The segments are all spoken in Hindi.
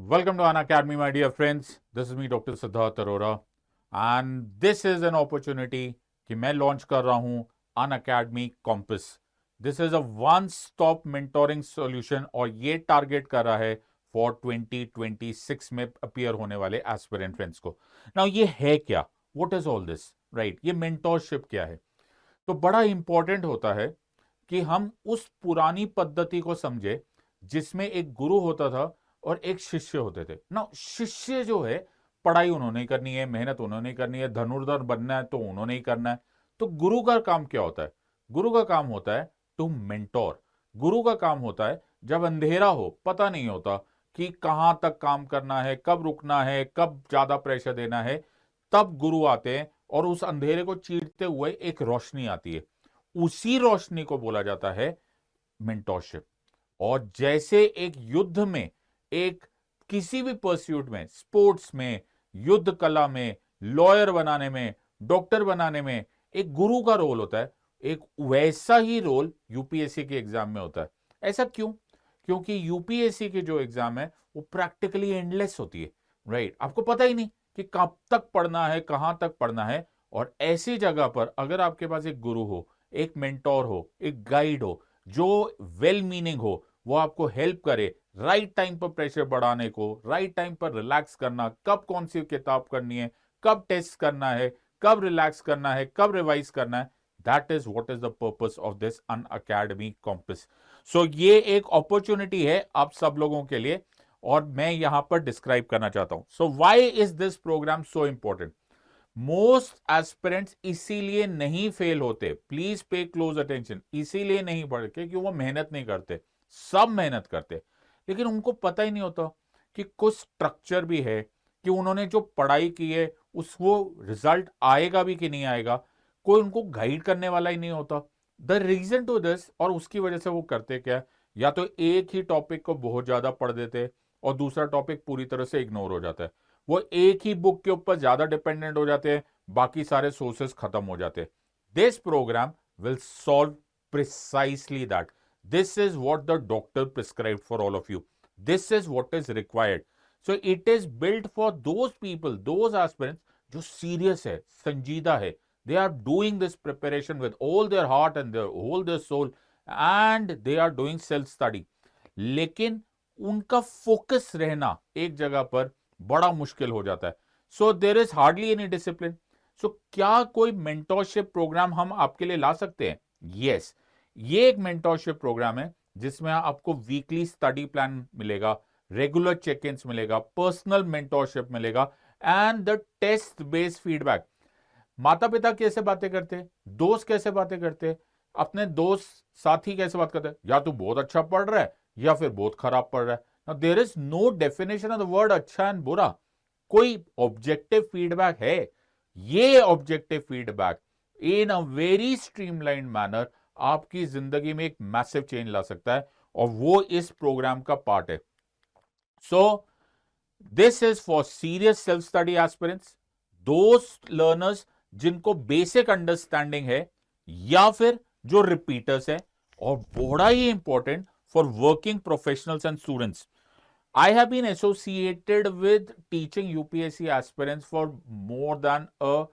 Welcome to An Academy, my dear friends. This is me, Dr. Siddharth Arora, and this is an opportunity कि मैं लॉन्च कर रहा हूं Unacademy Compass. This is a one stop mentoring solution और ये टारगेट कर रहा है फॉर 2026 में अपीयर होने वाले एस्पिरेंट फ्रेंड्स को. नाउ ये है क्या? What is all this? Right, ये मेंटोरशिप क्या है? तो बड़ा इंपॉर्टेंट होता है कि हम उस पुरानी पद्धति को समझे जिसमें एक गुरु होता था और एक शिष्य होते थे ना. शिष्य जो है, पढ़ाई उन्होंने ही करनी है, मेहनत उन्होंने ही करनी है, धनुर्धर बनना है तो उन्होंने ही करना है. तो गुरु का काम क्या होता है? गुरु का काम होता है टू मेंटोर. गुरु का काम होता है जब अंधेरा हो, पता नहीं होता कि कहां तक काम करना है, कब रुकना है, कब ज्यादा प्रेशर देना है, तब गुरु आते हैं और उस अंधेरे को चीरते हुए एक रोशनी आती है. उसी रोशनी को बोला जाता है मेंटोरशिप. और जैसे एक युद्ध में, एक किसी भी परस्यूट में, स्पोर्ट्स में, युद्ध कला में, लॉयर बनाने में, डॉक्टर बनाने में एक गुरु का रोल होता है, एक वैसा ही रोल यूपीएससी के एग्जाम में होता है. ऐसा क्यों? क्योंकि यूपीएससी की जो एग्जाम है वो प्रैक्टिकली एंडलेस होती है. राइट, आपको पता ही नहीं कि कब तक पढ़ना है, कहां तक पढ़ना है. और ऐसी जगह पर अगर आपके पास एक गुरु हो, एक मेंटोर हो, एक गाइड हो जो वेल मीनिंग हो, वो आपको हेल्प करे राइट टाइम पर प्रेशर बढ़ाने को, राइट टाइम पर रिलैक्स करना, कब कौन सी किताब करनी है, कब टेस्ट करना है, कब रिलैक्स करना है, कब रिवाइज करना है. That is what is the purpose of this Unacademy Compass. So ये एक अपॉर्चुनिटी है आप सब लोगों के लिए और मैं यहां पर डिस्क्राइब करना चाहता हूं. So why is this program so important? Most aspirants इसीलिए नहीं फेल होते, प्लीज पे क्लोज अटेंशन, इसीलिए नहीं पढ़ते क्योंकि वो मेहनत नहीं करते. सब मेहनत करते, लेकिन उनको पता ही नहीं होता कि कुछ स्ट्रक्चर भी है, कि उन्होंने जो पढ़ाई की है उस वो रिजल्ट आएगा भी कि नहीं आएगा. कोई उनको गाइड करने वाला ही नहीं होता. द रीजन टू दिस, और उसकी वजह से वो करते क्या, या तो एक ही टॉपिक को बहुत ज्यादा पढ़ देते और दूसरा टॉपिक पूरी तरह से इग्नोर हो जाता है. वो एक ही बुक के ऊपर ज्यादा डिपेंडेंट हो जाते हैं, बाकी सारे सोर्सेस खत्म हो जाते हैं. This program will solve precisely that. This is what the doctor prescribed for all of you. This is what is required. So it is built for those people, those aspirants जो serious है, संजीदा है. They are doing this preparation with all their heart and their soul, and they are doing self study. लेकिन उनका फोकस रहना एक जगह पर बड़ा मुश्किल हो जाता है. So there is hardly any discipline. So क्या कोई मेंटोरशिप प्रोग्राम हम आपके लिए ला सकते हैं? यस. ये एक मेंटोरशिप प्रोग्राम है जिसमें आपको वीकली स्टडी प्लान मिलेगा, रेगुलर चेक इन मिलेगा, पर्सनल मेंटोरशिप मिलेगा and the test based feedback. माता पिता कैसे बातें करते हैं, दोस्त कैसे बातें करते हैं, अपने दोस्त साथी कैसे बात करते हैं, या तो बहुत अच्छा पढ़ रहा है या फिर बहुत खराब पढ़ रहा है. Now there is no definition of the word अच्छा एंड बुरा. कोई ऑब्जेक्टिव फीडबैक है? ये objective feedback in a very streamlined manner आपकी जिंदगी में एक मैसिव चेंज ला सकता है और वो इस प्रोग्राम का पार्ट है. So this is for serious self study aspirants, दोस्त लर्नर्स जिनको बेसिक अंडरस्टैंडिंग है, या फिर जो रिपीटर्स है, और बड़ा ही important for working professionals and students. I have been associated with teaching UPSC aspirants for more than a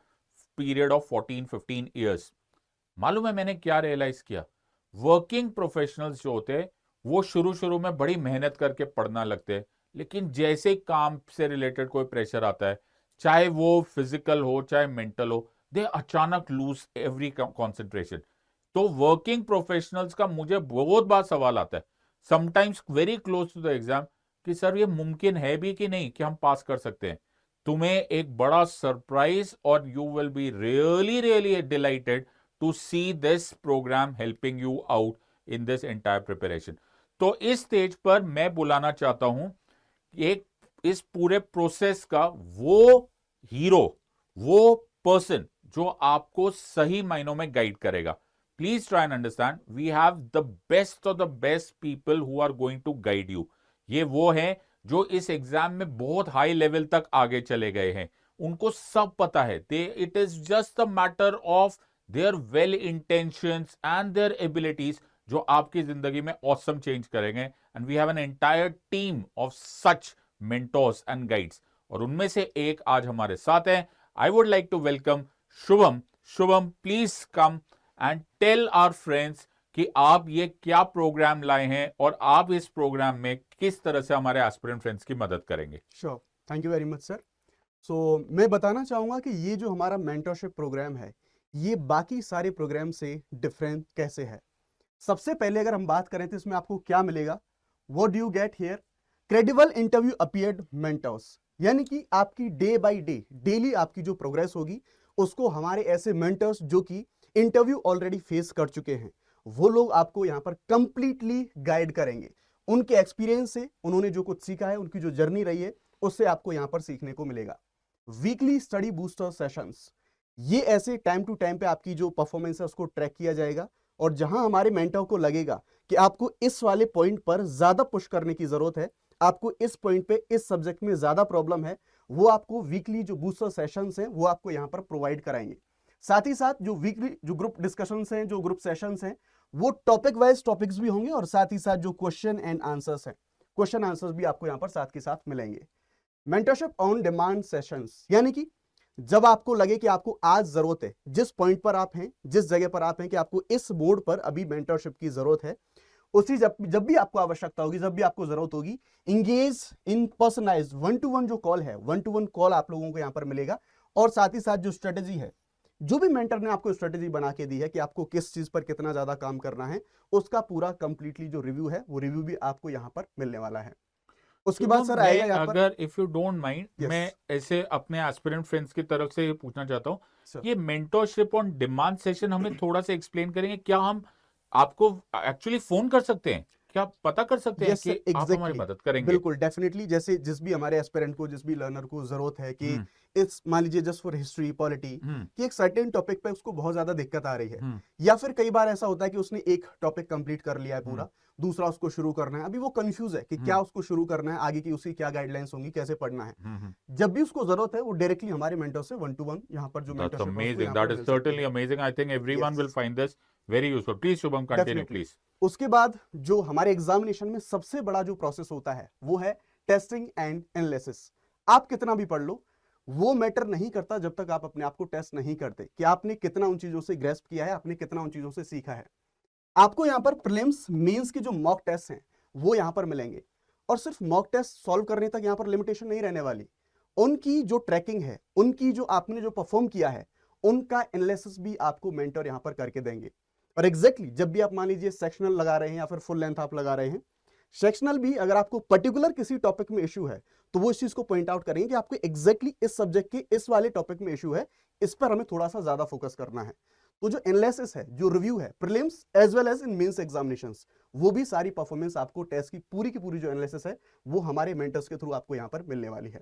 period of 14-15 years. मालूम है मैंने क्या रियलाइज किया? वर्किंग प्रोफेशनल्स जो होते हैं वो शुरू शुरू में बड़ी मेहनत करके पढ़ना लगते हैं, लेकिन जैसे काम से रिलेटेड कोई प्रेशर आता है, चाहे वो फिजिकल हो चाहे मेंटल हो, दे अचानक लूज एवरी कॉन्सेंट्रेशन. तो वर्किंग प्रोफेशनल्स का मुझे बहुत बार सवाल आता है, sometimes very close to the exam, कि सर ये मुमकिन है भी कि नहीं कि हम पास कर सकते हैं. तुम्हें एक बड़ा सरप्राइज और you will be really really dilated to see this program helping you out in this entire preparation. तो इस स्टेज पर मैं बुलाना चाहता हूं एक इस पूरे प्रोसेस का वो हीरो, वो पर्सन जो आपको सही मायनों में गाइड करेगा. Please try and understand, we have the best of the best people who are going to guide you. ये वो हैं जो इस एग्जाम में बहुत हाई लेवल तक आगे चले गए हैं, उनको सब पता है. They it is just a matter of their well intentions and their abilities जो आपकी जिंदगी में awesome change करेंगे. and we have an entire team of such mentors and guides, और उनमें से एक आज हमारे साथ हैं. I would like to welcome Shubham. Shubham, please come and tell our friends कि आप ये क्या प्रोग्राम लाए हैं और आप इस प्रोग्राम में किस तरह से हमारे एस्पिरेंट फ्रेंड्स की मदद करेंगे. Sure, thank you very much sir. So मैं बताना चाहूँगा कि ये जो हमारा मेंटरशिप प्रोग्राम है, ये बाकी सारे प्रोग्राम से डिफरेंट कैसे है. सबसे पहले अगर हम बात करें तो इसमें आपको क्या मिलेगा, what do you get here, credible interview appeared mentors, यानी कि आपकी डे बाय डे डेली आपकी जो प्रोग्रेस होगी उसको हमारे ऐसे मेंटर्स जो कि इंटरव्यू ऑलरेडी फेस कर चुके हैं, वो लोग आपको यहाँ पर कंप्लीटली गाइड करेंगे. उनके एक्सपीरियंस से उन्होंने जो कुछ सीखा है, उनकी जो जर्नी रही है, उससे आपको यहाँ पर सीखने को मिलेगा. वीकली स्टडी बूस्टर सेशंस, ये ऐसे टाइम टू टाइम पे आपकी जो परफॉर्मेंस है उसको ट्रैक किया जाएगा, और जहां हमारे मेंटर को लगेगा कि आपको इस वाले पॉइंट पर ज्यादा पुश करने की जरूरत है, आपको इस पॉइंट पे इस सब्जेक्ट में ज्यादा प्रॉब्लम है, वो आपको वीकली जो बूस्टर सेशंस हैं वो आपको यहाँ पर प्रोवाइड कराएंगे. साथ ही साथ जो वीकली जो ग्रुप डिस्कशंस हैं, जो ग्रुप सेशंस हैं, वो टॉपिक वाइज टॉपिक्स भी होंगे, और साथ ही साथ जो क्वेश्चन एंड आंसर्स हैं, क्वेश्चन आंसर्स भी आपको यहाँ पर साथ के साथ मिलेंगे. मेंटरशिप ऑन डिमांड सेशंस, यानी कि जब आपको लगे कि आपको आज जरूरत है, जिस पॉइंट पर आप हैं, जिस जगह पर आप हैं कि आपको इस मोड पर अभी मेंटरशिप की जरूरत है, उसी जब भी आपको आवश्यकता होगी, जब भी आपको जरूरत होगी, इंगेज इन पर्सनलाइज्ड 1-to-1 जो कॉल है, 1-to-1 कॉल आप लोगों को यहाँ पर मिलेगा. और साथ ही साथ जो स्ट्रेटेजी है, जो भी मेंटर ने आपको स्ट्रेटेजी बना के दी है कि आपको किस चीज पर कितना ज्यादा काम करना है, उसका पूरा कंप्लीटली जो रिव्यू है, वो रिव्यू भी आपको यहाँ पर मिलने वाला है. उसके बाद सर आएगा यहाँ पर, अगर if you don't mind, Yes. मैं ऐसे अपने एस्पिरेंट फ्रेंड्स की तरफ से ये पूछना चाहता हूँ, Sir. ये मेंटरशिप ऑन डिमांड सेशन हमें थोड़ा सा एक्सप्लेन करेंगे. क्या हम आपको एक्चुअली फोन कर सकते हैं, क्या पता कर सकते हैं Yes, कि sir, आप हमारी exactly. मदद करेंगे? बिल्कुल, डेफिनेटली. जैसे जिस भी हमारे एस्पिरेंट को, जिस भी लर्नर को जरूरत है कि इस मान लीजिए जस्ट फॉर हिस्ट्री, पॉलिटी, कि एक सर्टेन टॉपिक पे उसको बहुत ज्यादा दिक्कत आ रही है, या फिर कई बार ऐसा होता है कि उसने एक टॉपिक कंप्लीट कर लिया है पूरा, दूसरा उसको शुरू करना है, अभी वो कंफ्यूज है कि क्या उसको शुरू करना है, आगे की उसकी क्या गाइडलाइंस होंगी, कैसे पढ़ना है. जब भी उसको जरूरत है, वो डायरेक्टली हमारे मेंटर से 1-to-1 यहाँ पर जो That's mentorship amazing. That is certainly amazing. I think everyone Yes. will find this very useful. Please, Shubham, continue, Definitely. please. उसके बाद जो हमारे एग्जामिनेशन में सबसे बड़ा जो प्रोसेस होता है, वो है टेस्टिंग एंड एनालिसिस. आप कितना भी पढ़ लो, वो मैटर नहीं करता जब तक आप अपने आप को टेस्ट नहीं करते कि आपने कितना उन चीजों से ग्रेस्प किया है, आपने कितना उन चीजों से सीखा है. आपको यहाँ पर प्रीलिम्स मेंस के जो मॉक टेस्ट हैं वो यहाँ पर मिलेंगे, और सिर्फ मॉक टेस्ट सॉल्व करने तक यहाँ पर लिमिटेशन नहीं रहने वाली. उनकी जो ट्रैकिंग है, उनकी जो आपने जो परफॉर्म किया है, उनका एनालिसिस भी आपको मेंटर यहाँ पर करके देंगे. और एग्जैक्टली जब भी आप मान लीजिए सेक्शनल लगा रहे हैं या फिर फुल लेंथ आप लगा रहे हैं, सेक्शनल भी अगर आपको पर्टिकुलर किसी टॉपिक में इशू है, तो वो इस चीज को पॉइंट आउट करेंगे कि आपको एग्जैक्टली इस सब्जेक्ट के इस वाले टॉपिक में इशू है, इस पर हमें थोड़ा सा ज्यादा फोकस करना है. तो जो एनालिसिस है, जो रिव्यू है, prelims as well as in mains examinations, वो भी सारी परफॉर्मेंस आपको टेस्ट की पूरी जो एनालिसिस है, वो हमारे मेंटर्स के थ्रू आपको यहाँ पर मिलने वाली है.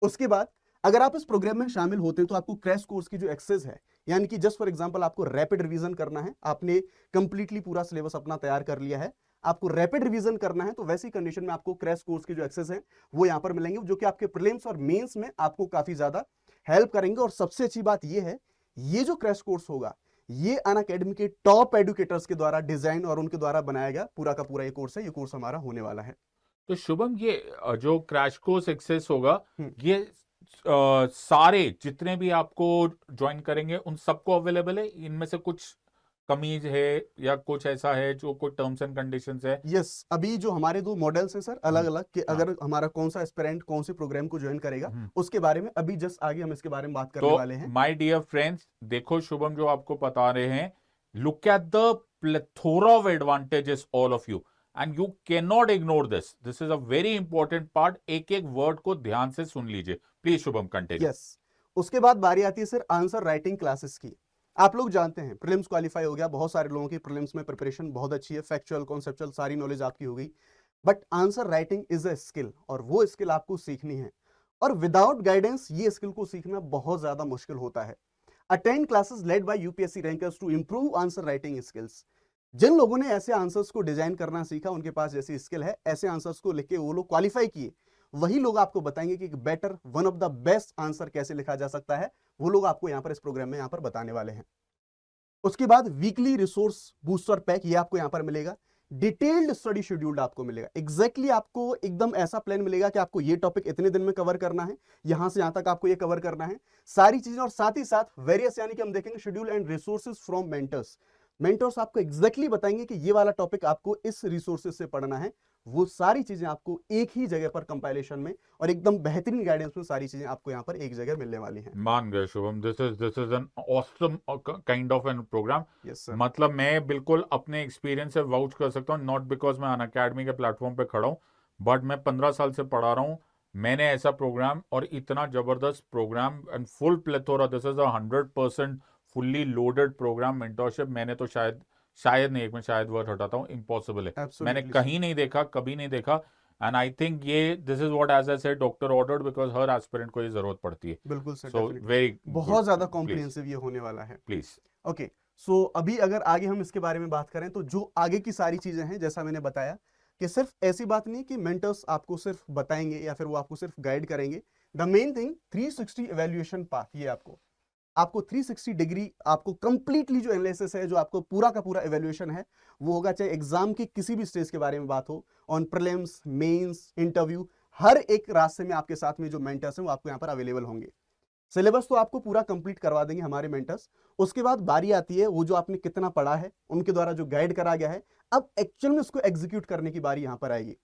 उसके बाद अगर आप इस प्रोग्राम में शामिल होते हैं तो आपको क्रैश कोर्स की जो एक्सेस है, यानी कि जस्ट फॉर एग्जांपल आपको रैपिड रिवीजन करना है, आपने कंप्लीटली पूरा सिलेबस अपना तैयार कर लिया है, आपको रैपिड रिवीजन करना है, तो वैसी कंडीशन में आपको क्रैश कोर्स की जो एक्सेस है वो यहाँ पर मिलेंगे, जो कि आपके प्रीलिम्स और मेंस में आपको काफी ज्यादा हेल्प करेंगे. और सबसे अच्छी बात ये है, ये जो क्रैश कोर्स होगा, ये अनअकैडमी के टॉप एडुकेटर्स के द्वारा डिजाइन और उनके द्वारा बनाया गया पूरा का पूरा ये कोर्स है. ये कोर्स हमारा होने वाला है. तो शुभम, ये जो क्रैश कोर्स एक्सेस होगा, ये सारे जितने भी आपको ज्वाइन करेंगे उन सबको अवेलेबल है? इनमें से कुछ कमीज है या कुछ ऐसा है जो कोई टर्म्स एंड कंडीशंस है? यस, अभी जो हमारे दो मॉडल्स हैं सर अलग अलग, कि अगर हमारा कौन सा एस्पिरेंट कौन से प्रोग्राम को ज्वाइन करेगा, उसके बारे में अभी जस्ट आगे हम इसके बारे में बात करने वाले हैं. माय डियर फ्रेंड्स, देखो शुभम जो आपको बता रहे हैं, look at the plethora of advantages all of you, and you can not ignore this. This is a very important part. एक एक वर्ड को ध्यान से सुन लीजिए. Please Shubham continue. यस, उसके बाद बारी आती है सर आंसर राइटिंग क्लासेस की. आप लोग जानते हैं प्रीलिम्स क्वालिफाई हो गया, बहुत सारे लोगों की प्रीलिम्स में प्रिपरेशन बहुत अच्छी है, फैक्चुअल कॉन्सेप्चुअल सारी नॉलेज आपकी हो गई, but answer writing is a skill, और वो स्किल आपको सीखनी है, और विदाउट गाइडेंस ये स्किल को सीखना बहुत ज्यादा मुश्किल होता है. Attend classes led by UPSC rankers to improve answer writing skills. जिन लोगों ने ऐसे आंसर्स को डिजाइन करना सीखा, उनके पास जैसी स्किल है, ऐसे आंसर्स को लिख के वो लोग क्वालिफाई किए, वही लोग आपको बताएंगे कि better one of the best answer कैसे लिखा जा सकता है. वो लोग आपको यहाँ पर इस प्रोग्राम में यहाँ पर बताने वाले हैं. उसके बाद वीकली रिसोर्स बूस्टर पैक, ये आपको यहाँ पर मिलेगा. डिटेल्ड स्टडी शेड्यूल्ड आपको मिलेगा। एग्जैक्टली आपको एकदम ऐसा प्लान मिलेगा कि आपको ये टॉपिक इतने दिन में कवर करना है, यहां से यहां तक आपको ये कवर करना है, सारी चीजें। और साथ ही साथ वेरियस यानी कि हम देखेंगे schedule and resources from mentors. Mentors आपको एग्जैक्टली बताएंगे कि ये वाला टॉपिक आपको इस रिसोर्सेज से पढ़ना है। वो सारी चीजें आपको एक ही जगह पर कंपाइलेशन में और एकदम बेहतरीन गाइडेंस में सारी चीजें आपको यहाँ पर एक जगह मिलने वाली हैं। मान गए Shubham, this is an awesome kind of an program. Yes sir. मतलब मैं बिल्कुल अपने एक्सपीरियंस से वाउच कर सकता हूँ, नॉट बिकॉज मैं अनअकैडमी के प्लेटफॉर्म पे खड़ा हूँ, बट मैं 15 साल से पढ़ा रहा हूँ। मैंने ऐसा प्रोग्राम और इतना जबरदस्त program and full plethora, this is 100% fully loaded program mentorship. मैंने तो शायद नहीं, एक मैं शायद वर्ड हटाता हूँ, इम्पॉसिबल है, मैंने Absolutely, कहीं नहीं देखा, कभी नहीं देखा। एंड आई थिंक ये this is what as I said doctor ordered, because हर एस्पिरेंट को ये जरूरत पड़ती है। बिल्कुल सर, सो डेफिनेटली वेरी बहुत ज्यादा प्लीज कॉम्प्रिहेंसिव ये होने वाला है। प्लीज। ओके, सो अभी अगर आगे हम इसके बारे में बात करें तो जो आगे की सारी चीजें हैं, जैसा मैंने बताया कि सिर्फ ऐसी बात नहीं कि मेंटर्स आपको सिर्फ बताएंगे या फिर वो आपको सिर्फ गाइड करेंगे। The main thing 360 evaluation path, ये आपको 360 डिग्री आपको कंप्लीटली जो एनालिसिस है, जो आपको पूरा का पूरा इवैल्यूएशन है वो होगा, चाहे एग्जाम की किसी भी स्टेज के बारे में बात हो, ऑन प्रीलिम्स, मेंस, इंटरव्यू, हर एक रास्ते में आपके साथ में जो मेंटर्स हैं वो आपको यहाँ पर अवेलेबल होंगे। सिलेबस तो आपको पूरा कंप्लीट करवा देंगे हमारे मेंटर्स। उसके बाद बारी आती है वो जो आपने कितना पढ़ा है, उनके द्वारा जो गाइड करा गया है, अब एक्चुअल में उसको एग्जीक्यूट करने की बारी यहाँ पर आएगी।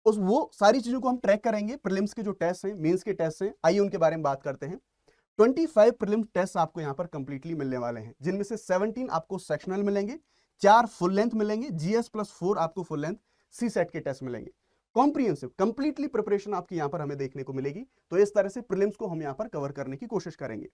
उस वो सारी चीजों को हम ट्रैक करेंगे। प्रीलिम्स के जो टेस्ट हैं, मेंस के टेस्ट हैं, आइए उनके बारे में बात करते हैं। 25 प्रीलिम्स टेस्ट आपको यहाँ पर कंप्लीटली मिलने वाले हैं, जिनमें से 17 आपको सेक्शनल मिलेंगे, 4 फुल लेंथ मिलेंगे, जीएस प्लस 4 आपको फुल लेंथ सी सेट के टेस्ट मिलेंगे। कॉम्प्रिहेंसिव कंप्लीटली प्रिपरेशन आपकी यहाँ पर हमें देखने को मिलेगी। तो इस तरह से प्रीलिम्स को हम यहाँ पर कवर करने की कोशिश करेंगे।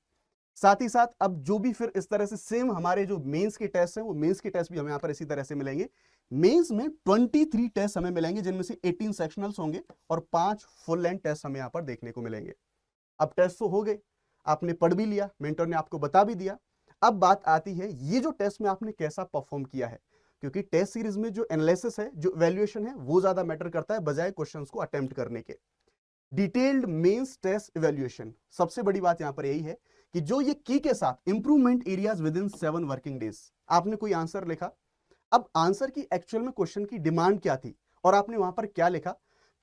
साथ ही साथ अब जो भी फिर इस तरह से सेम हमारे जो मेंस के टेस्ट हैं, वो मेंस के टेस्ट भी हमें यहाँ पर इसी तरह से मिलेंगे। मेंस में 23 टेस्ट हमें मिलेंगे, जिनमें से 18 सेक्शनल्स होंगे और 5 फुल लेंथ टेस्ट हमें यहाँ पर देखने को मिलेंगे। अब टेस्ट तो हो गए, आपने पढ़ भी लिया, मेंटर ने आपको बता भी दिया। अब बात आती है ये जो टेस्ट में आपने कैसा परफॉर्म किया है, क्योंकि टेस्ट सीरीज में जो एनालिसिस है, जो इवैल्यूएशन है, वो ज्यादा मैटर करता है बजाय क्वेश्चंस को अटेम्प्ट करने के। डिटेल्ड मेंस टेस्ट इवैल्यूएशन, सबसे बड़ी बात यहां पर यही है कि जो ये की के साथ improvement areas with in 7 working days. आपने कोई आंसर लिखा, अब आंसर की एक्चुअल में क्वेश्चन की डिमांड क्या थी और आपने वहां पर क्या लिखा,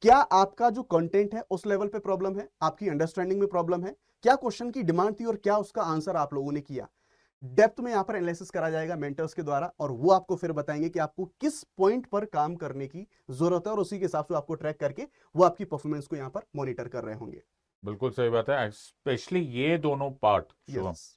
क्या आपका जो कंटेंट है उस लेवल पे प्रॉब्लम है, आपकी अंडरस्टैंडिंग में प्रॉब्लम है, क्या क्वेश्चन की डिमांड थी और क्या उसका आंसर आप लोगों ने किया। डेप्थ में यहाँ पर एनालिसिस करा जाएगा मेंटर्स के द्वारा, और वो आपको फिर बताएंगे कि आपको किस पॉइंट पर काम करने की जरूरत है, और उसी के हिसाब से आपको ट्रैक करके वो आपकी परफॉर्मेंस को यहाँ पर मॉनिटर कर रहे होंगे। बिल्कुल सही बात है, स्पेशली ये दोनों part Shubham, yes,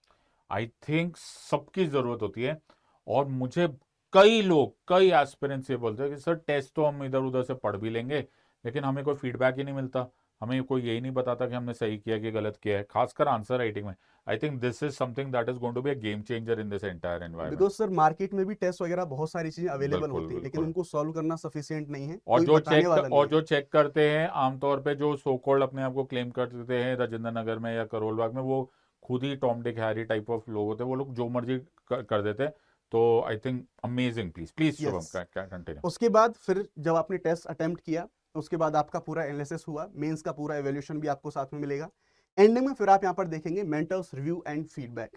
I think सबकी जरूरत होती है। और मुझे कई एस्पिरेंट्स ये बोलते हैं कि सर टेस्ट तो हम इधर उधर से पढ़ भी लेंगे, लेकिन हमें कोई फीडबैक ही नहीं मिलता, हमें कोई यही नहीं बताता कि हमने सही किया कि गलत किया है, खासकर आंसर राइटिंग में। I think this is something that is going to be a game changer in this entire environment. Because sir market में भी टेस्ट वगैरह बहुत सारी चीजें अवेलेबल बिल्कुल होती हैं, लेकिन बिल्कुल। उनको सॉल्व करना सफिशिएंट नहीं है, और कोई जो बताने वाला नहीं और है। जो चेक करते हैं आमतौर पे, जो सो कॉल्ड अपने आप को क्लेम करते हैं राजेंद्र नगर में या करोल बाग में, वो खुद ही Tom Dick Harry type of लोग होते हैं, वो लोग जो मर्जी कर देते हैं। तो I think amazing, please please Shubham Yes. Continue. उसके बाद फिर जब आपने टेस्ट अटेम्प्ट किया, उसके बाद आपका पूरा एनालिसिस हुआ, मेंस का पूरा एवैल्यूएशन भी आपको साथ में मिलेगा। एंडिंग में फिर आप यहाँ पर देखेंगे mentors review and feedback.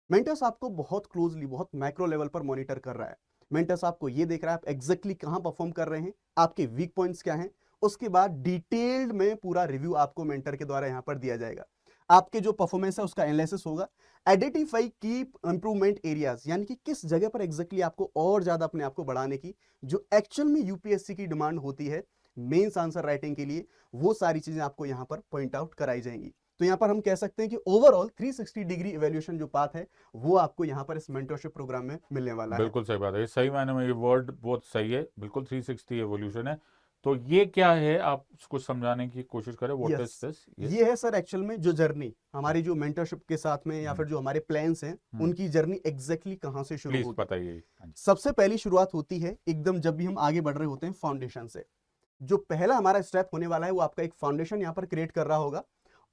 Mentors आपको बहुत क्लोजली, बहुत माइक्रो लेवल पर मॉनिटर कर रहा है। मेंटर्स आपको ये देख रहा है आप एग्जैक्टली कहाँ परफॉर्म कर रहे हैं, आपके वीक पॉइंट्स क्या हैं। उसके बाद डिटेल्ड में पूरा रिव्यू आपको मेंटर के द्वारा यहाँ पर दिया जाएगा। आपके जो परफॉर्मेंस है उसका एनालिसिस होगा। आइडेंटिफाई की इंप्रूवमेंट एरियाज, यानी कि किस जगह पर एग्जैक्टली आपको और ज्यादा अपने आप को बढ़ाने की, जो एक्चुअल में यूपीएससी की डिमांड होती है मेंस आंसर राइटिंग के लिए, वो सारी चीजें आपको यहाँ पर पॉइंट आउट कराई जाएंगी। तो यहाँ पर हम कह सकते हैं कि ओवरऑल 360 डिग्री इवैल्यूएशन जो पाथ है, वो आपको यहाँ पर इस मेंटरशिप प्रोग्राम में मिलने वाला है। बिल्कुल सही बात है, सही मायने में ये वर्ड बहुत सही है, बिल्कुल 360 एवोल्यूशन है। तो ये क्या है, आप कुछ समझाने की कोशिश करें, व्हाट इज यस, दिस? ये है सर एक्चुअल में जो जर्नी हमारी जो मेंटरशिप के साथ में या फिर जो हमारे प्लान्स हैं, उनकी जर्नी एग्जैक्टली कहाँ से शुरू प्लीज होगी। बताइए। हाँ जी। सबसे पहली शुरुआत होती है एकदम जब भी हम आगे बढ़ रहे होते हैं फाउंडेशन से। जो पहला हमारा स्टेप होने वाला है वो आपका एक फाउंडेशन यहाँ पर क्रिएट कर रहा होगा।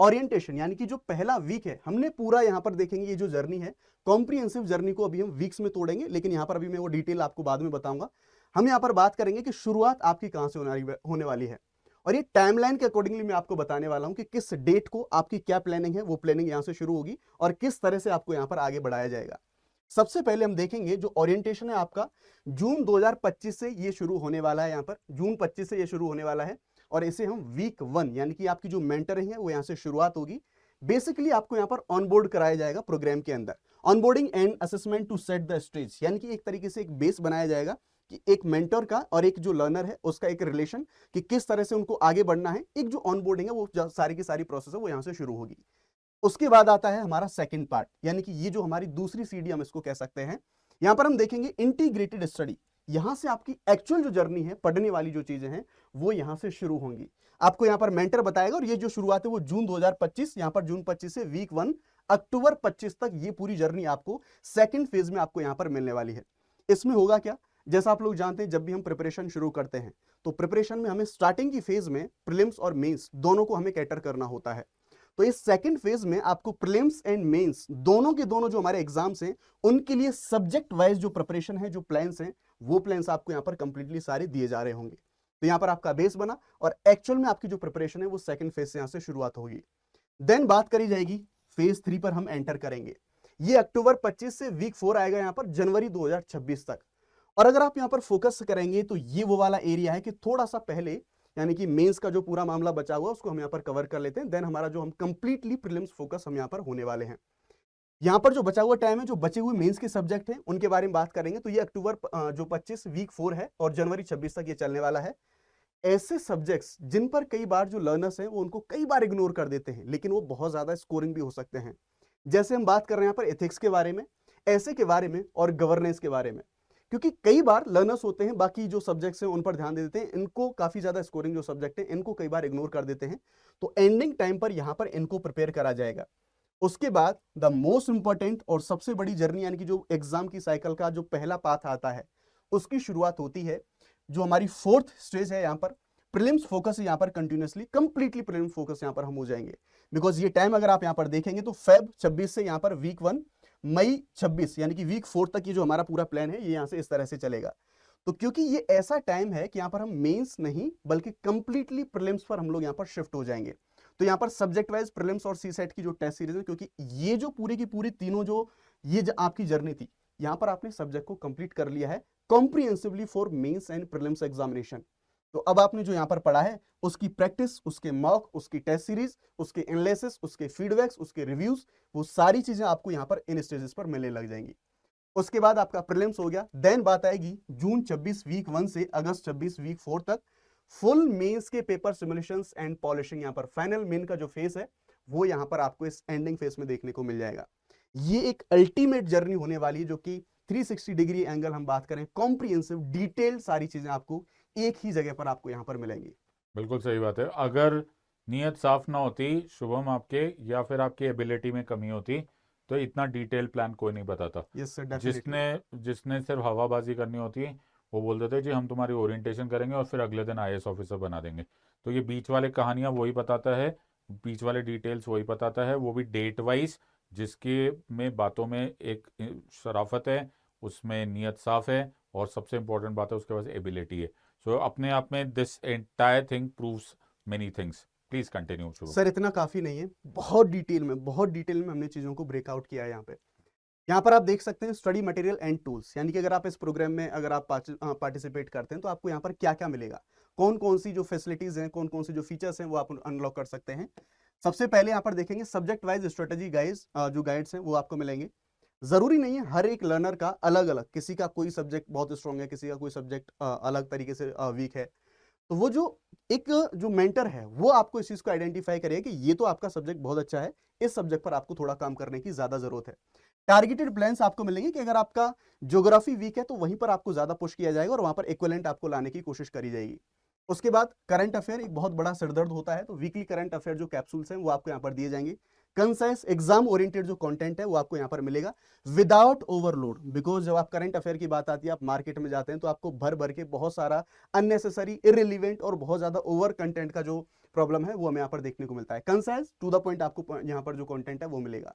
ओरिएंटेशन, यानी कि जो पहला वीक है, हमने पूरा यहाँ पर देखेंगे ये जो जर्नी है, कॉम्प्रिहेंसिव जर्नी को अभी हम वीक्स में तोड़ेंगे, लेकिन यहाँ पर अभी मैं वो डिटेल आपको बाद में बताऊंगा। हम यहाँ पर बात करेंगे कि शुरुआत आपकी कहाँ से होने वाली है, और ये टाइमलाइन के अकॉर्डिंगली मैं आपको बताने वाला हूं कि किस डेट को आपकी क्या प्लानिंग है, वो प्लानिंग यहाँ से शुरू होगी और किस तरह से आपको यहाँ पर आगे बढ़ाया जाएगा। सबसे पहले हम देखेंगे जो ओरिएंटेशन है आपका जून 2025 से ये शुरू होने वाला है। यहाँ पर जून 25 से ये शुरू होने वाला है और इसे हम वीक 1 यानी कि आपकी जो मेंटरिंग है वो यहाँ से शुरुआत होगी। बेसिकली आपको यहाँ पर ऑनबोर्ड कराया जाएगा प्रोग्राम के अंदर। Onboarding and assessment to set the stage, यानी कि एक तरीके से एक बेस बनाया जाएगा कि एक मेंटर का और एक जो लर्नर है उसका एक रिलेशन, कि किस तरह से उनको आगे बढ़ना है। एक जो ऑनबोर्डिंग है वो सारी की सारी प्रोसेस है वो यहाँ से शुरू होगी। उसके बाद आता है हमारा सेकंड पार्ट, यानी कि ये जो हमारी दूसरी सीडी हम इसको कह सकते हैं। यहां पर हम देखेंगे इंटीग्रेटेड स्टडी। यहां से आपकी एक्चुअल जो जर्नी है, पढ़ने वाली जो चीजें हैं वो यहां से शुरू होंगी। आपको यहां पर मेंटर बताएगा और ये जो शुरुआत है वो जून 2025, यहां पर जून 25 से वीक 1 अक्टूबर 25 तक ये पूरी जर्नी आपको सेकंड फेज में आपको यहां पर मिलने वाली है। इसमें होगा क्या, जैसा आप लोग जानते हैं जब भी हम प्रिपरेशन शुरू करते हैं तो प्रिपरेशन में हमें स्टार्टिंग की फेज में प्रीलिम्स और मेंस दोनों को हमें कैटर करना होता है। तो इस सेकंड फेज में आपको प्रीलिम्स एंड मेंस दोनों के दोनों जो हमारे एग्जाम्स हैं उनके लिए सब्जेक्ट वाइज जो प्रिपरेशन है, जो प्लान्स हैं, वो प्लान्स आपको यहाँ पर कंप्लीटली सारे दिए जा रहे होंगे। तो यहाँ पर आपका बेस बना और एक्चुअल में आपकी जो प्रिपरेशन है वो सेकंड फेज से यहाँ से शुरुआत होगी। देन बात करी जाएगी फेज 3 पर हम एंटर करेंगे। ये अक्टूबर 25 से वीक 4 आएगा यहाँ पर जनवरी 2026 तक। और अगर आप यहाँ पर फोकस करेंगे तो ये वो वाला एरिया है कि थोड़ा सा पहले, यानी कि मेंस का जो पूरा मामला बचा हुआ उसको हम यहाँ पर कवर कर लेते हैं। देन हमारा जो हम कंप्लीटली प्रीलिम्स फोकस हम यहाँ पर होने वाले हैं। यहाँ पर जो बचा हुआ टाइम है, जो बचे हुए मेंस के सब्जेक्ट हैं उनके बारे में बात करेंगे। तो ये अक्टूबर जो 25 वीक 4 है और जनवरी 26 तक ये चलने वाला है। ऐसे सब्जेक्ट्स जिन पर कई बार जो लर्नर्स हैं वो उनको कई बार इग्नोर कर देते हैं, लेकिन वो बहुत ज्यादा स्कोरिंग भी हो सकते हैं। जैसे हम बात कर रहे हैं यहाँ पर एथिक्स के बारे में, ऐसे के बारे में और गवर्नेंस के बारे में। क्योंकि कई बार लर्नर्स होते हैं बाकी जो सब्जेक्ट्स हैं उन पर ध्यान दे देते हैं, इनको काफी ज्यादा स्कोरिंग जो सब्जेक्ट है इनको कई बार इग्नोर कर देते हैं। तो एंडिंग टाइम पर यहाँ पर इनको प्रिपेयर करा जाएगा। उसके बाद द मोस्ट इंपॉर्टेंट और सबसे बड़ी जर्नी, यानी कि जो एग्जाम की साइकिल का जो पहला पाथ आता है उसकी शुरुआत होती है। जो हमारी फोर्थ स्टेज है यहाँ पर प्रीलिम्स फोकस है, यहाँ पर कंटिन्यूसली कंप्लीटली प्रीलिम्स फोकस यहाँ पर हम हो जाएंगे। बिकॉज ये टाइम अगर आप यहाँ पर देखेंगे तो फेब 26 से यहाँ पर वीक 1 मई 26 यानी कि वीक 4 तक ये जो हमारा पूरा प्लान है ये यहाँ से इस तरह से चलेगा। तो क्योंकि ये ऐसा टाइम है कि यहाँ पर हम मेंस नहीं बल्कि कंप्लीटली प्रीलिम्स पर हम लोग यहाँ पर शिफ्ट हो जाएंगे। तो यहाँ पर सब्जेक्ट वाइज प्रीलिम्स और सी सेट की जो टेस्ट सीरीज है, क्योंकि ये जो पूरी की पूरी तीनों जो ये आपकी जर्नी थी, यहाँ पर आपने सब्जेक्ट को कंप्लीट कर लिया है comprehensively for mains and prelims examination. तो अब आपने जो यहाँ पर पढ़ा है उसकी प्रैक्टिस, उसके मॉक, उसकी टेस्ट सीरीज, उसके एनालिसिस, उसके फीडबैक्स, उसके रिव्यूज, वो सारी चीजें आपको यहाँ पर इन स्टेजेस पर मिलने लग जाएंगी। उसके बाद आपका प्रीलिम्स हो गया। देन बात आएगी जून 26 वीक 1 से अगस्त 26 वीक 4 तक फुल मेंस के पेपर सिमुलेशंस एंड पॉलिशिंग। यहाँ पर फाइनल मेन का जो फेस है वो यहाँ पर आपको इस एंडिंग फेस में देखने को मिल जाएगा। ये एक अल्टीमेट जर्नी होने वाली है जो कि 360 डिग्री एंगल हम बात करें, कॉम्प्रिहेंसिव डिटेल सारी चीजें आपको एक ही जगह पर आपको यहाँ पर मिलेंगी। बिल्कुल सही बात है। अगर नीयत साफ ना होती शुभम आपके, या फिर आपकी एबिलिटी में कमी होती, तो इतना डिटेल प्लान कोई नहीं बताता। Yes sir, definitely. जिसने सिर्फ हवाबाजी करनी होती है वो बोल देते जी हम तुम्हारी ओरिएंटेशन करेंगे और फिर अगले दिन आईएएस ऑफिसर बना देंगे। तो ये बीच वाले कहानियां वही बताता है, बीच वाले डिटेल्स वही बताता है, वो भी डेट वाइज, जिसके में बातों में एक शराफत है, उसमें नीयत साफ है और सबसे इंपॉर्टेंट बात है उसके पास एबिलिटी है। सो अपने आप में this entire thing proves many things. Please continue शुरू। सर इतना काफी नहीं है, बहुत डिटेल में हमने चीजों को ब्रेकआउट किया है। यहाँ पर आप देख सकते हैं स्टडी मटेरियल एंड टूल्स, यानी कि अगर आप इस प्रोग्राम में अगर आप पार्टिसिपेट करते हैं तो आपको यहाँ पर क्या क्या मिलेगा, कौन कौन सी जो फैसिलिटीज हैं, कौन कौन सी जो फीचर्स हैं वो आप अनलॉक कर सकते हैं। सबसे पहले यहाँ पर देखेंगे सब्जेक्ट वाइज स्ट्रेटेजी गाइड्स, जो गाइड्स हैं वो आपको मिलेंगे। जरूरी नहीं है हर एक लर्नर का अलग अलग, किसी का कोई सब्जेक्ट बहुत स्ट्रॉन्ग है, किसी का कोई सब्जेक्ट अलग तरीके से वीक है। तो वो जो एक जो मेंटर है वो आपको इस चीज को आइडेंटिफाई करेगा कि ये तो आपका सब्जेक्ट बहुत अच्छा है, इस सब्जेक्ट पर आपको थोड़ा काम करने की ज्यादा जरूरत है। टारगेटेड प्लान्स आपको मिलेंगे कि अगर आपका ज्योग्राफी वीक है तो वहीं पर आपको ज्यादा पुश किया जाएगा और वहां पर इक्विवेलेंट आपको लाने की कोशिश करी जाएगी। उसके बाद करंट अफेयर एक बहुत बड़ा सिरदर्द होता है, तो वीकली करंट अफेयर जो कैप्सूल्स हैं वो आपको यहाँ पर दिए जाएंगे। कंसाइज एग्जाम ओरिएंटेड जो कंटेंट है वो आपको यहाँ पर मिलेगा विदाउट ओवरलोड। बिकॉज जब आप करंट अफेयर की बात आती है, आप मार्केट में जाते हैं तो आपको भर भर के बहुत सारा अननेसेसरी, इररिलेवेंट और बहुत ज्यादा ओवर कंटेंट का जो प्रॉब्लम है वो हमें यहाँ पर देखने को मिलता है। कंसाइज टू द पॉइंट आपको यहाँ पर जो कंटेंट है वो मिलेगा।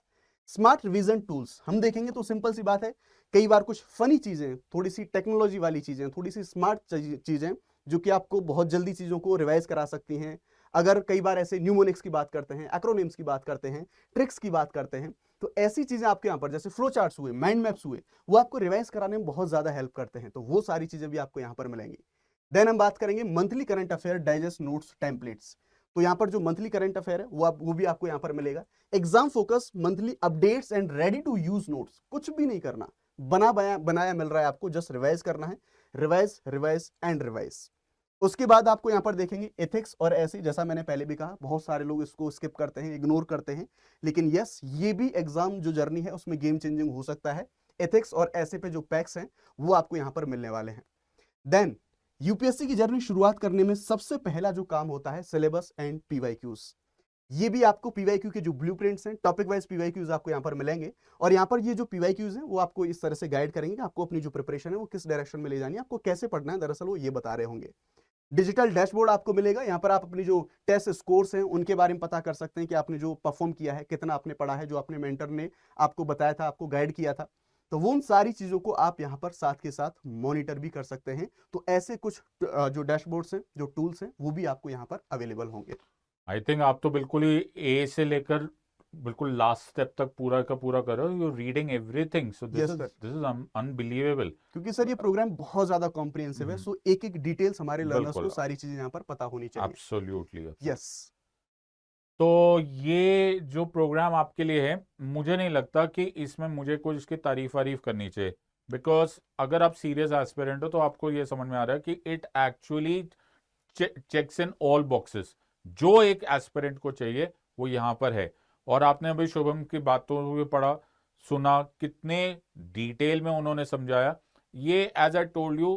स्मार्ट रिवीजन टूल्स हम देखेंगे तो सिंपल सी बात है, कई बार कुछ फनी चीजें, थोड़ी सी टेक्नोलॉजी वाली चीजें, थोड़ी सी स्मार्ट चीजें जो कि आपको बहुत जल्दी चीजों को रिवाइज करा सकती हैं। अगर कई बार ऐसे न्यूमोनिक्स की बात करते हैं, एक्रोनिम्स की बात करते हैं, ट्रिक्स की बात करते हैं, तो ऐसी चीजें आपके यहाँ पर जैसे फ्लो चार्ट्स हुए, माइंड मैप्स हुए, वो आपको रिवाइज कराने में बहुत ज्यादा हेल्प करते हैं, तो वो सारी चीजें भी आपको यहाँ पर मिलेंगी। देन हम बात करेंगे monthly current affair digest notes templates. तो यहाँ पर जो मंथली करंट अफेयर है वो भी आपको यहाँ पर मिलेगा। Exam focus monthly updates and ready to use notes, कुछ भी नहीं करना, बनाया मिल रहा है आपको, जस्ट रिवाइज करना है, रिवाइज रिवाइज एंड रिवाइज। उसके बाद आपको यहाँ पर देखेंगे एथिक्स और ऐसे, जैसा मैंने पहले भी कहा बहुत सारे लोग इसको स्किप करते हैं, इग्नोर करते हैं, लेकिन यस ये भी एग्जाम जो जर्नी है उसमें गेम चेंजिंग हो सकता है। एथिक्स और ऐसे पे जो पैक्स हैं वो आपको यहाँ पर मिलने वाले हैं। देन यूपीएससी की जर्नी शुरुआत करने में सबसे पहला जो काम होता है सिलेबस एंड पीवाईक्यूज। ये भी आपको पीवाईक्यू के जो ब्लूप्रिंट्स हैं, टॉपिक वाइज पीवाईक्यूज आपको यहाँ पर मिलेंगे, और यहाँ पर ये जो पीवाईक्यूज हैं वो आपको इस तरह से गाइड करेंगे कि आपको अपनी जो प्रिपरेशन है वो किस डायरेक्शन में ले जानी है, आपको कैसे पढ़ना है, दरअसल वो ये बता रहे होंगे। डिजिटल डैशबोर्ड आपको मिलेगा, यहाँ पर आप अपनी जो टेस्ट स्कोर्स हैं उनके बारे में पता कर सकते हैं कि आपने जो परफॉर्म किया है, कितना आपने पढ़ा है, जो अपने मेंटर ने आपको बताया था, आपको गाइड किया था, तो वो उन सारी चीजों को आप यहाँ पर साथ के साथ मॉनिटर भी कर सकते हैं। तो ऐसे कुछ जो डैशबोर्ड्स हैं, जो टूल्स हैं, वो भी आपको यहाँ पर अवेलेबल होंगे। आई थिंक आप तो बिल्कुल ही ए से लेकर बिल्कुल लास्ट स्टेप तक पूरा का पूरा कर रहे हो, you reading everything, so Yes, sir. This is unbelievable. क्योंकि सर ये प्रोग्राम बहुत ज्यादा कॉम्प्रिहेंसिव है, सो एक एक डिटेल्स हमारे लर्नर्स को बिल्कुल। सारी चीजें यहाँ पर पता होनी चाहिए। एब्सोल्युटली। यस तो ये जो प्रोग्राम आपके लिए है, मुझे नहीं लगता कि इसमें मुझे कुछ इसकी तारीफ वारीफ करनी चाहिए, बिकॉज अगर आप सीरियस एस्पिरेंट हो तो आपको ये समझ में आ रहा है कि it actually checks in all boxes, जो एक एस्पिरेंट को चाहिए वो यहाँ पर है। और आपने अभी शुभम की बातों को भी पढ़ा, सुना, कितने डिटेल में उन्होंने समझाया। ये as I told you,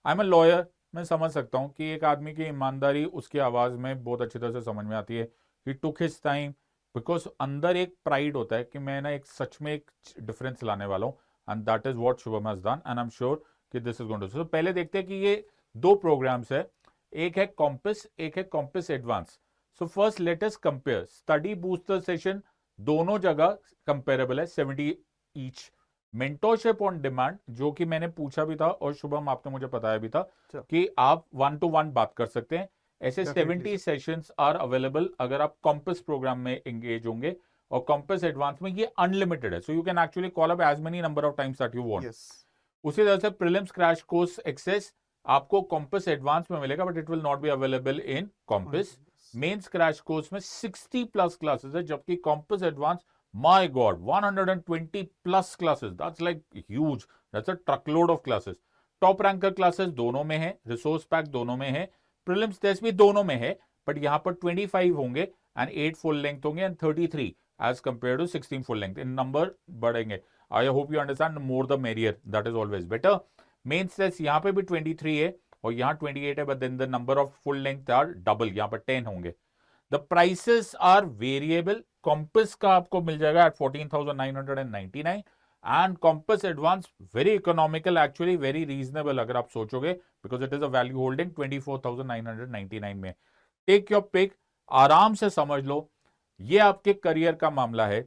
I am a lawyer, मैं समझ सकता हूँ कि एक आदमी की ईमानदारी उसकी आवाज में बहुत अच्छी तरह से समझ में आती है। ही टुक हिज टाइम, बिकॉज अंदर एक प्राइड होता है कि मैं ना एक सच में एक डिफरेंस लाने वाला हूँ, and that is what Shubham has done, and I am sure कि दिस इज गोइंग टू। सो पहले देखते हैं कि ये दो प्रोग्राम्स है, एक है कॉम्पस, एक है compass advance. So first let us compare study booster session, दोनों जगह कंपेरेबल है, 70 ईच। मेंटोरशिप ऑन डिमांड, जो कि मैंने पूछा भी था और शुभम आपने मुझे बताया भी था कि आप 1-to-1 बात कर सकते हैं, ऐसे 70 सेशंस आर अवेलेबल अगर आप कॉम्पस प्रोग्राम में एंगेज होंगे। और कॉम्पस एडवांस में ये अनलिमिटेड है, so you can actually call up as many number of times that you want. उसी तरह से प्रीलिम्स क्रैश कोर्स एक्सेस आपको कॉम्पस एडवांस में मिलेगा, but it will not be available in Compass. Mains crash course में 60+ क्लासेस है, जबकि Compass advance, my god, 120+ classes, that's like huge, that's a truckload of classes. Top ranker classes दोनों में है, रिसोर्स पैक दोनों में है, प्रीलिम्स टेस्ट भी दोनों में है, बट यहाँ पर 25 होंगे एंड 8 फुल लेंथ होंगे and 33 as compare to 16 full length, इन नंबर बढ़ेंगे। I hope you understand, more the merrier, that is always better. Mains test यहाँ पे भी 23 है और यहाँ 28 है, but then the number of full length are double, यहाँ पर 10 होंगे। The prices are variable, Compass का आपको मिल जाएगा at 14,999 and Compass advance very economical, actually very reasonable अगर आप सोचोगे, because it is a value holding 24,999 में। टेक योर पिक, आराम से समझ लो, ये आपके करियर का मामला है।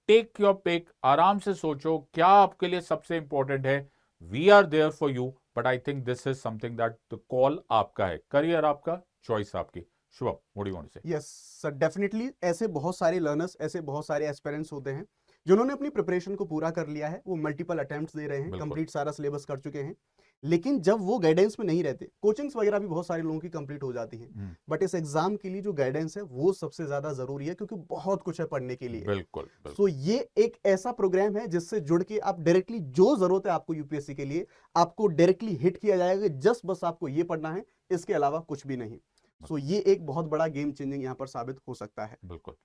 टेक योर पिक, आराम से सोचो क्या आपके लिए सबसे इंपॉर्टेंट है। We are there for you, but I think this is something that the call आपका है, करियर आपका, चॉइस आपकी। Shubham, what do you want to say? Yes sir, definitely ऐसे बहुत सारे लर्नर्स, ऐसे बहुत सारे एस्पिरेंट्स होते हैं जिन्होंने अपनी प्रिपरेशन को पूरा कर लिया है, वो मल्टीपल अटेम्प्ट्स दे रहे हैं, कंप्लीट सारा सिलेबस कर चुके हैं, लेकिन जब वो गाइडेंस में नहीं रहते, कोचिंग्स वगैरह भी बहुत सारे लोगों की कंप्लीट हो जाती हैं, बट इस एग्जाम के लिए जो गाइडेंस है वो सबसे ज्यादा जरूरी है, क्योंकि बहुत कुछ है पढ़ने के लिए। बिल्कुल। सो ये एक ऐसा प्रोग्राम है जिससे जुड़ के आप डायरेक्टली जो जरूरत है आपको यूपीएससी के लिए, आपको डायरेक्टली हिट किया जाएगा, जस्ट बस आपको ये पढ़ना है, इसके अलावा कुछ भी नहीं। सो ये एक बहुत बड़ा गेम चेंजिंग यहाँ पर साबित हो सकता है। बिल्कुल।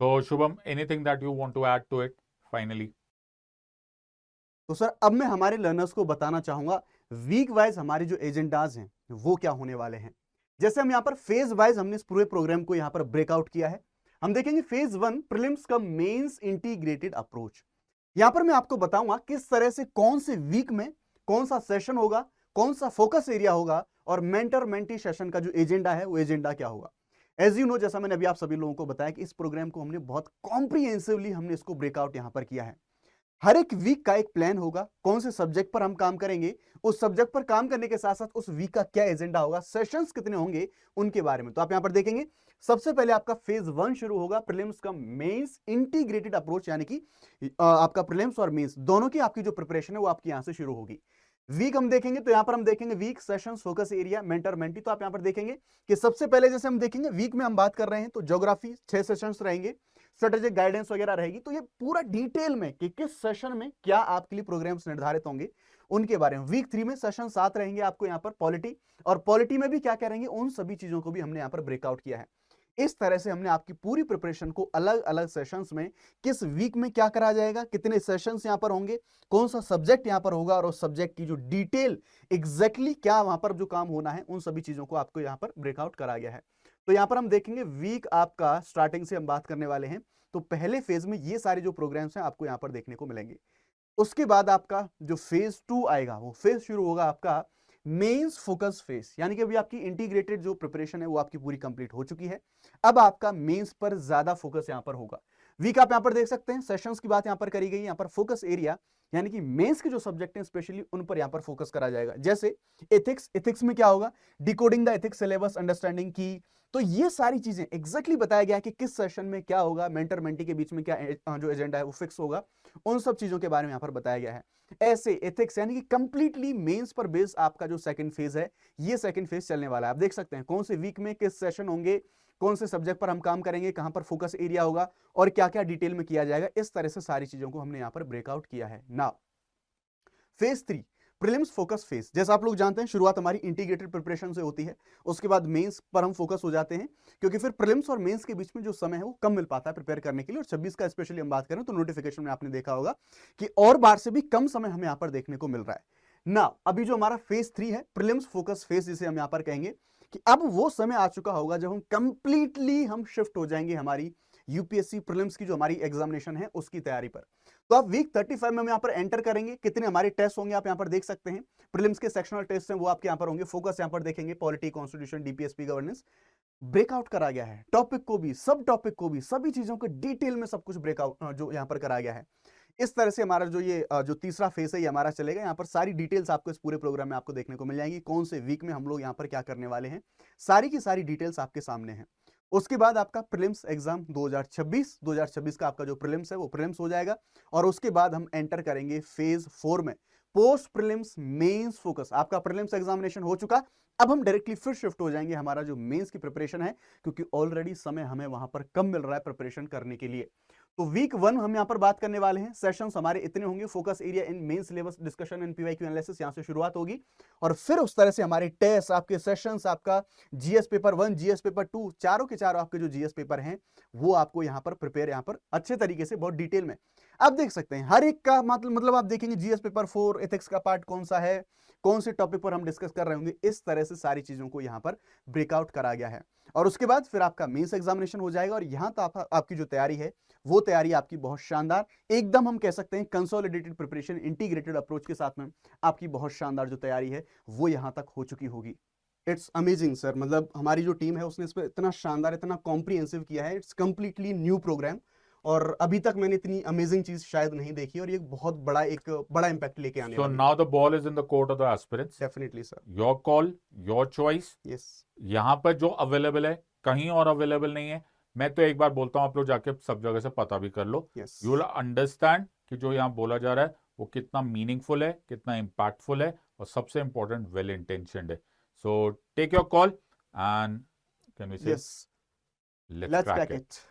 तो Shubham, anything that you want to add to it finally? तो सर अब मैं हमारे लर्नर्स को बताना चाहूंगा वीक वाइज हमारे जो एजेंडाज हैं वो क्या होने वाले हैं। जैसे हम यहाँ पर फेज वाइज हमने इस पूरे प्रोग्राम को यहाँ पर ब्रेकआउट किया है। हम देखेंगे फेज 1 प्रीलिम्स का मेंस इंटीग्रेटेड अप्रोच। यहाँ पर मैं आपको बताऊंगा किस तरह से कौन से वीक में कौन सा सेशन होगा, कौन सा फोकस एरिया होगा, और मेंटर मेंटी सेशन का जो एजेंडा है वो एजेंडा क्या होगा। एज यू नो, जैसा मैंने अभी आप सभी लोगों को बताया कि इस प्रोग्राम को हमने बहुत कॉम्प्रिहेंसिवली हमने इसको ब्रेकआउट यहाँ पर किया है। हर एक वीक का एक प्लान होगा, कौन से सब्जेक्ट पर हम काम करेंगे, उस सब्जेक्ट पर काम करने के साथ साथ उस वीक का क्या एजेंडा होगा, सेशंस कितने होंगे, उनके बारे में। तो आप यहां पर देखेंगे सबसे पहले आपका फेज 1 शुरू होगा, प्रीलिम्स का मेंस इंटीग्रेटेड अप्रोच, यानी कि आपका प्रीलिम्स और मेंस दोनों की आपकी जो प्रिपरेशन है वो आपकी यहां से शुरू होगी। वीक हम देखेंगे तो यहां पर हम देखेंगे week session, focus area, mentor mentee. तो आप यहां पर देखेंगे कि सबसे पहले जैसे हम देखेंगे वीक में हम बात कर रहे हैं तो ज्योग्राफी 6 सेशंस रहेंगे, स्ट्रेटेजिक गाइडेंस वगैरह रहेगी। तो ये पूरा डिटेल में कि किस सेशन में क्या आपके लिए प्रोग्राम्स निर्धारित होंगे उनके बारे में। वीक 3 में सेशन 7 रहेंगे आपको यहाँ पर पॉलिटी, और पॉलिटी में भी क्या क्या रहेंगे उन सभी चीजों को भी हमने यहाँ पर ब्रेकआउट किया है। इस तरह से हमने आपकी पूरी प्रिपरेशन को अलग अलग सेशंस में किस वीक में क्या करा जाएगा, कितने सेशंस यहां पर होंगे, कौन सा सब्जेक्ट यहां पर होगा, और उस सब्जेक्ट की जो डिटेल एग्जैक्टली क्या वहां पर जो काम होना है उन सभी चीजों को आपको यहां पर ब्रेकआउट करा गया है। तो यहां पर हम देखेंगे वीक आपका स्टार्टिंग से हम बात करने वाले हैं। तो पहले फेज में ये सारे जो प्रोग्राम्स हैं आपको यहां पर देखने को मिलेंगे। उसके बाद आपका जो फेज 2 आएगा वो फेज शुरू होगा आपका मेंस फोकस फेज, यानी कि अभी आपकी इंटीग्रेटेड जो प्रिपरेशन है वो आपकी पूरी कंप्लीट हो चुकी है। अब आपका मेंस पर ज्यादा फोकस यहां पर होगा। वीक आप यहां पर देख सकते हैं, सेशंस की बात यहां पर करी गई है। यहां पर फोकस एरिया यानी कि मेंस के जो सब्जेक्ट हैं स्पेशली उन पर यहां पर फोकस करा जाएगा। जैसे एथिक्स, एथिक्स में क्या होगा, decoding the ethics syllabus, understanding की। तो ये सारी चीजें एग्जैक्टली बताया गया है कि किस सेशन में क्या होगा, मेंटर मेंटी के बीच में क्या जो एजेंडा है वो फिक्स होगा, उन सब चीजों के बारे में यहां पर बताया गया है। ऐसे एथिक्स यानी कि कंप्लीटली मेंस पर बेस्ड आपका जो सेकंड फेज है, ये सेकंड फेज चलने वाला है। आप देख सकते हैं कौन से वीक में किस सेशन होंगे, कौन से सब्जेक्ट पर हम काम करेंगे, कहां पर फोकस एरिया होगा और क्या क्या डिटेल में किया जाएगा। इस तरह से सारी चीजों को हमने यहां पर ब्रेकआउट किया है। Now phase 3 prelims focus phase, जैसा आप लोग जानते हैं शुरुआत हमारी इंटीग्रेटेड प्रिपरेशन से होती है, उसके बाद मेंस पर हम फोकस हो जाते हैं, क्योंकि फिर प्रीलिम्स और मेंस के बीच में जो समय है वो कम मिल पाता है प्रिपेयर करने के लिए। और 26 का स्पेशली हम बात करें तो नोटिफिकेशन में आपने देखा होगा कि और बार से भी कम समय हमें यहाँ पर देखने को मिल रहा है ना। अभी जो हमारा फेज 3 है, प्रीलिम्स फोकस फेज, जिसे हम यहाँ पर कहेंगे कि अब वो समय आ चुका होगा जब हम कंप्लीटली हम शिफ्ट हो जाएंगे हमारी यूपीएससी प्रीलिम्स की जो हमारी एग्जामिनेशन है उसकी तैयारी पर। तो आप वीक 35 में हम यहाँ पर एंटर करेंगे। कितने हमारे टेस्ट होंगे आप यहाँ पर देख सकते हैं। प्रीलिम्स के सेक्शनल टेस्ट हैं वो आपके यहाँ पर होंगे। फोकस यहाँ पर देखेंगे polity, constitution, DPSP, governance breakout करा गया है। टॉपिक को भी, सब टॉपिक को भी, सभी चीजों के डिटेल में सब कुछ ब्रेकआउट जो यहाँ पर करा गया है। इस तरह से हमारा जो ये जो तीसरा फेज है ये हमारा चलेगा। यहाँ पर सारी डिटेल्स आपको इस पूरे प्रोग्राम में आपको देखने को मिल जाएंगी। कौन से वीक में हम लोग यहाँ पर क्या करने वाले हैं, सारी की सारी डिटेल्स आपके सामने हैं। उसके बाद आपका प्रीलिम्स एग्जाम 2026 का आपका जो प्रीलिम्स है वो प्रीलिम्स हो जाएगा। और उसके बाद हम एंटर करेंगे फेज 4 में, पोस्ट प्रीलिम्स मेंस फोकस। आपका प्रीलिम्स एग्जामिनेशन हो चुका, अब हम डायरेक्टली फिर शिफ्ट हो जाएंगे हमारा जो मेंस की प्रिपरेशन है, क्योंकि ऑलरेडी समय हमें वहां पर कम मिल रहा है प्रिपरेशन करने के लिए। तो वीक 1 हम यहां पर बात करने वाले हैं। सेशंस हमारे इतने होंगे, focus area in main syllabus discussion and PYQ analysis यहां से शुरुआत होगी। और फिर उस तरह से हमारे टेस्ट, आपके सेशंस, आपका जीएस पेपर 1, जीएस पेपर 2, चारों के चारों आपके जो जीएस पेपर हैं वो आपको यहां पर प्रिपेयर यहां पर अच्छे तरीके से बहुत डिटेल में आप देख सकते हैं। हर एक का मतलब आप देखेंगे जीएस पेपर 4 एथिक्स का पार्ट कौन सा है, कौन से टॉपिक पर हम डिस्कस कर रहे होंगे। इस तरह से सारी चीजों को यहां पर ब्रेकआउट करा गया है। और उसके बाद फिर आपका मेंस एग्जामिनेशन हो जाएगा। और यहां तक आपकी जो तैयारी है वो तैयारी आपकी बहुत शानदार, एकदम हम कह सकते हैं कंसोलिडेटेड प्रिपरेशन, इंटीग्रेटेड अप्रोच के साथ में आपकी बहुत शानदार जो तैयारी है वो यहां तक हो चुकी होगी। इट्स अमेजिंग सर, मतलब हमारी जो टीम है उसने इस पर इतना शानदार, इतना कॉम्प्रिहेंसिव किया है। इट्स कंप्लीटली न्यू प्रोग्राम, और अभी तक मैंने इतनी अमेजिंग चीज शायद नहीं देखी, और ये बहुत बड़ा एक बड़ा इम्पैक्ट लेके आने So वाली है। now the ball is in the court of the aspirants. Definitely sir, Your call, your choice. Yes यहाँ पर जो अवेलेबल है कहीं और अवेलेबल नहीं है। मैं तो एक बार बोलता हूँ आप लोग जाके सब जगह से पता भी कर लो। यस यू विल अंडरस्टैंड कि जो यहाँ बोला जा रहा है वो कितना मीनिंगफुल है, कितना इम्पैक्टफुल है, और सबसे इंपॉर्टेंट वेल इंटेंशनड है। So take your call and can we say yes, let's let's crack crack it. It.